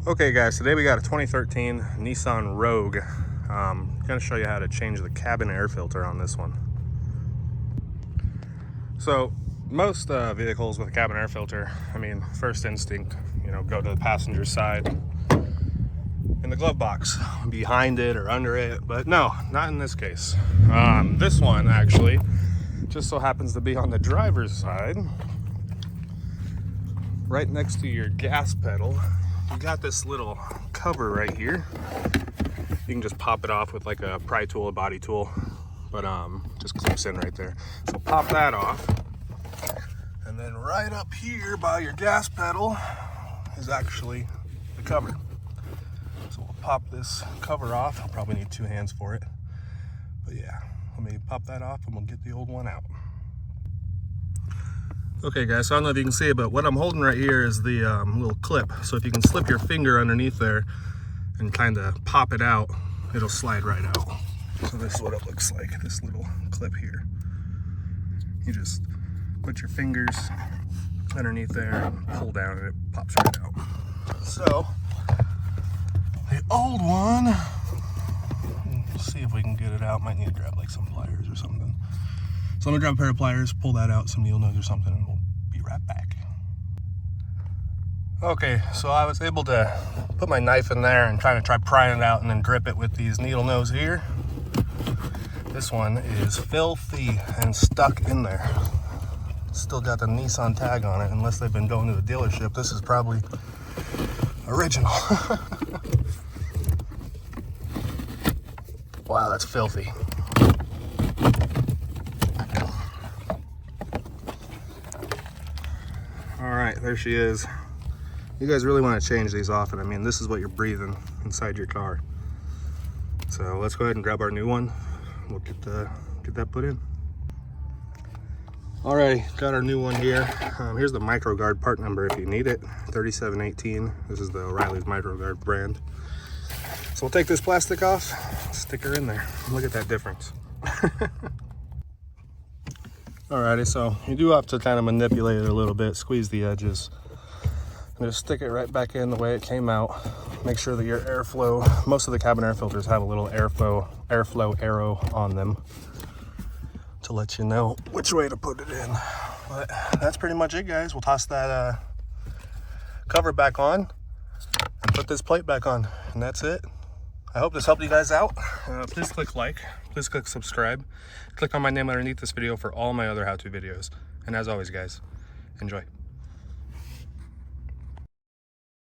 Okay guys, today we got a 2013 Nissan Rogue. I'm going to show you how to change the cabin air filter on this one. So most vehicles with a cabin air filter, first instinct, go to the passenger side in the glove box, behind it or under it, but no, not in this case. This one actually just so happens to be on the driver's side, right next to your gas pedal. You got this little cover right here. You can just pop it off with like a pry tool, a body tool, but just clips in right there. So pop that off, and then right up here by your gas pedal is actually the cover. So we'll pop this cover off. I'll probably need two hands for it, but yeah, let me pop that off and we'll get the old one out. Okay guys, so I don't know if you can see it, but what I'm holding right here is the little clip. So if you can slip your finger underneath there and kind of pop it out, it'll slide right out. So this is what it looks like, this little clip here. You just put your fingers underneath there and pull down and it pops right out. So the old one, let's see if we can get it out. Might need to grab like some pliers or something. So I'm gonna grab a pair of pliers, pull that out, some needle nose or something, and we'll be right back. Okay, so I was able to put my knife in there and try prying it out and then grip it with these needle nose here. This one is filthy and stuck in there. Still got the Nissan tag on it, unless they've been going to the dealership. This is probably original. Wow, that's filthy. All right, there she is. You guys really want to change these often. This is what you're breathing inside your car. So let's go ahead and grab our new one. We'll get that put in. Alrighty, got our new one here. Here's the MicroGuard part number if you need it, 3718. This is the O'Reilly's MicroGuard brand. So we'll take this plastic off, stick her in there. Look at that difference. Alrighty, so you do have to kind of manipulate it a little bit, squeeze the edges, and just stick it right back in the way it came out. Make sure that your airflow, most of the cabin air filters have a little airflow arrow on them to let you know which way to put it in. But that's pretty much it, guys. We'll toss that cover back on and put this plate back on, and that's it. I hope this helped you guys out. Please click like, please click subscribe. Click on my name underneath this video for all my other how-to videos. And as always, guys, enjoy.